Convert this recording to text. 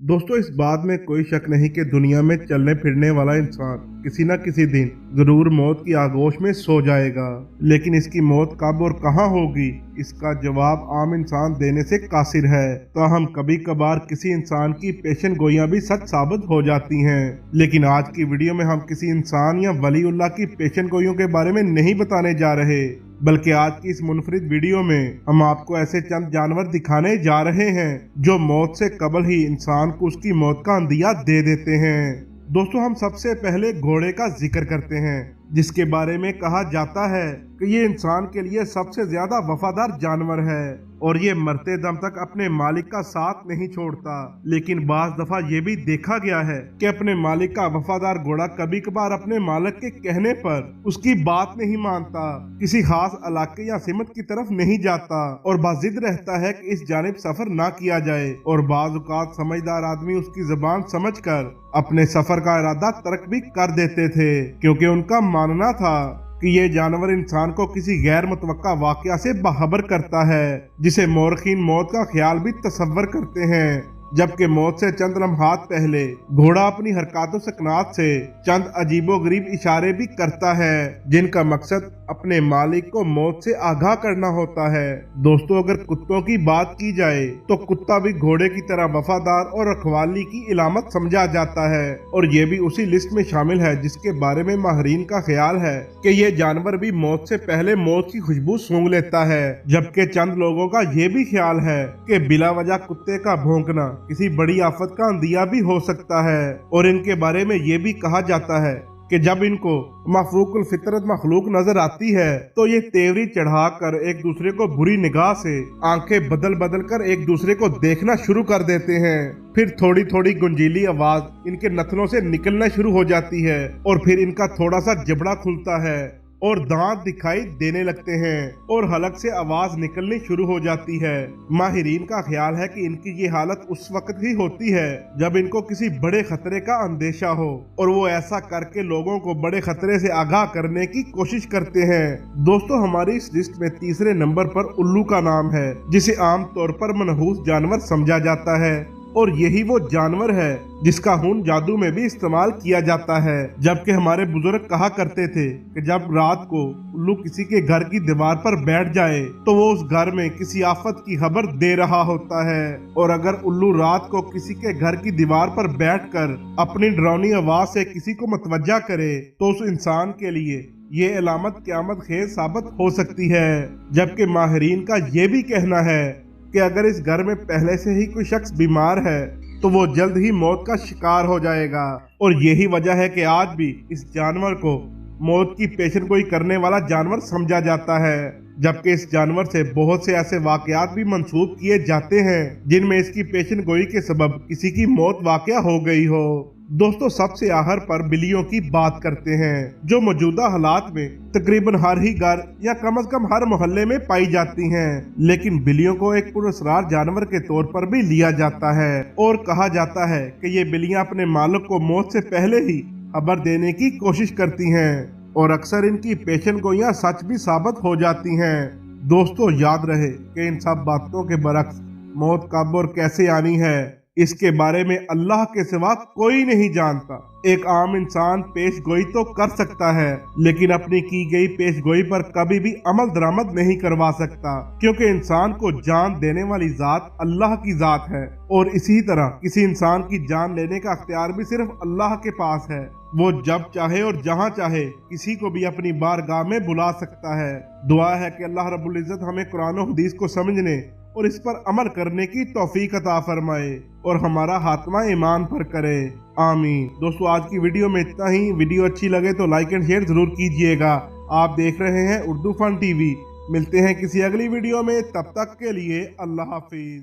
दोस्तों, इस बात में कोई शक नहीं कि दुनिया में चलने फिरने वाला इंसान किसी न किसी दिन जरूर मौत की आगोश में सो जाएगा। लेकिन इसकी मौत कब और कहां होगी, इसका जवाब आम इंसान देने से कासिर है। तो हम कभी कभार किसी इंसान की पेशन गोइयां भी सच साबित हो जाती हैं। लेकिन आज की वीडियो में हम किसी इंसान या वलीउल्लाह की पेशन गोइयों के बारे में नहीं बताने जा रहे, बल्कि आज की इस मुनफरिद वीडियो में हम आपको ऐसे चंद जानवर दिखाने जा रहे हैं जो मौत से कबल ही इंसान को उसकी मौत का अंदिया दे देते हैं। दोस्तों, हम सबसे पहले घोड़े का जिक्र करते हैं, जिसके बारे में कहा जाता है कि ये इंसान के लिए सबसे ज्यादा वफादार जानवर है और ये मरते दम तक अपने मालिक का साथ नहीं छोड़ता। लेकिन बाज दफा ये भी देखा गया है कि अपने मालिक का वफादार घोड़ा कभी कभार अपने मालिक के कहने पर उसकी बात नहीं मानता, किसी खास इलाके या सिमत की तरफ नहीं जाता और बाजिद रहता है कि इस जानिब सफर ना किया जाए। और बाज औकात समझदार आदमी उसकी जुबान समझकर अपने सफर का इरादा तर्क भी कर देते थे, क्योंकि उनका मानना था कि ये जानवर इंसान को किसी गैर मुतवक्का वाकया से बाखबर करता है, जिसे मोरखीन मौत का ख्याल भी तसव्वुर करते हैं। जबकि मौत से चंद लम्हात पहले घोड़ा अपनी हरकतों सकनात से चंद अजीबोगरीब इशारे भी करता है, जिनका मकसद अपने मालिक को मौत से आगाह करना होता है। दोस्तों, अगर कुत्तों की बात की जाए तो कुत्ता भी घोड़े की तरह वफादार और रखवाली की इलामत समझा जाता है, और ये भी उसी लिस्ट में शामिल है जिसके बारे में माहिरीन का ख्याल है कि ये जानवर भी मौत से पहले मौत की खुशबू सूंघ लेता है। जबकि चंद लोगों का ये भी ख्याल है कि बिला वजह कुत्ते का भौंकना किसी बड़ी आफत का अंदिया भी हो सकता है। और इनके बारे में ये भी कहा जाता है कि जब इनको मफरूकुल फितरत मखलूक नजर आती है तो ये तेवरी चढ़ाकर एक दूसरे को बुरी निगाह से आंखें बदल बदल कर एक दूसरे को देखना शुरू कर देते हैं। फिर थोड़ी थोड़ी गुंजीली आवाज इनके नथनों से निकलना शुरू हो जाती है और फिर इनका थोड़ा सा जबड़ा खुलता है और दांत दिखाई देने लगते हैं और हलक से आवाज निकलनी शुरू हो जाती है। माहिरीन का ख्याल है कि इनकी ये हालत उस वक्त ही होती है जब इनको किसी बड़े खतरे का अंदेशा हो और वो ऐसा करके लोगों को बड़े खतरे से आगाह करने की कोशिश करते हैं। दोस्तों, हमारी इस लिस्ट में तीसरे नंबर पर उल्लू का नाम है, जिसे आम तौर पर मनहूस जानवर समझा जाता है, और यही वो जानवर है जिसका खून जादू में भी इस्तेमाल किया जाता है। जबकि हमारे बुजुर्ग कहा करते थे कि जब रात को उल्लू किसी के घर की दीवार पर बैठ जाए तो वो उस घर में किसी आफत की खबर दे रहा होता है। और अगर उल्लू रात को किसी के घर की दीवार पर बैठकर अपनी डरावनी आवाज से किसी को मतवज्जा करे तो उस इंसान के लिए ये अलामत क़यामत खेज साबित हो सकती है। जबकि माहिरीन का ये भी कहना है कि अगर इस घर में पहले से ही कोई शख्स बीमार है तो वो जल्द ही मौत का शिकार हो जाएगा। और यही वजह है कि आज भी इस जानवर को मौत की पेशनगोई करने वाला जानवर समझा जाता है। जबकि इस जानवर से बहुत से ऐसे वाकयात भी मंसूब किए जाते हैं जिनमें इसकी पेशनगोई के सबब किसी की मौत वाकया हो गई हो। दोस्तों, सबसे आखिर पर बिल्लियों की बात करते हैं, जो मौजूदा हालात में तकरीबन हर ही घर या कम से कम हर मोहल्ले में पाई जाती हैं। लेकिन बिल्लियों को एक पुरस्कार जानवर के तौर पर भी लिया जाता है और कहा जाता है कि ये बिल्लियां अपने मालिक को मौत से पहले ही खबर देने की कोशिश करती हैं और अक्सर इनकी पेशनगोइयां सच भी साबित हो जाती हैं। दोस्तों, याद रहे कि इन सब बातों के बरक्स मौत कब और कैसे आनी है, इसके बारे में अल्लाह के सिवा कोई नहीं जानता। एक आम इंसान पेश गोई तो कर सकता है, लेकिन अपनी की गई पेश गोई पर कभी भी अमल दरामद नहीं करवा सकता, क्योंकि इंसान को जान देने वाली जात अल्लाह की जात है और इसी तरह किसी इंसान की जान लेने का अख्तियार भी सिर्फ अल्लाह के पास है। वो जब चाहे और जहां चाहे किसी को भी अपनी बारगाह में बुला सकता है। दुआ है कि अल्लाह रब्बुल इज्जत हमें कुरान और हदीस को समझने और इस पर अमल करने की तौफीक अता फरमाए और हमारा हातमा ईमान पर करे। आमीन। दोस्तों, आज की वीडियो में इतना ही। वीडियो अच्छी लगे तो लाइक एंड शेयर जरूर कीजिएगा। आप देख रहे हैं उर्दू फन टीवी। मिलते हैं किसी अगली वीडियो में, तब तक के लिए अल्लाह हाफिज।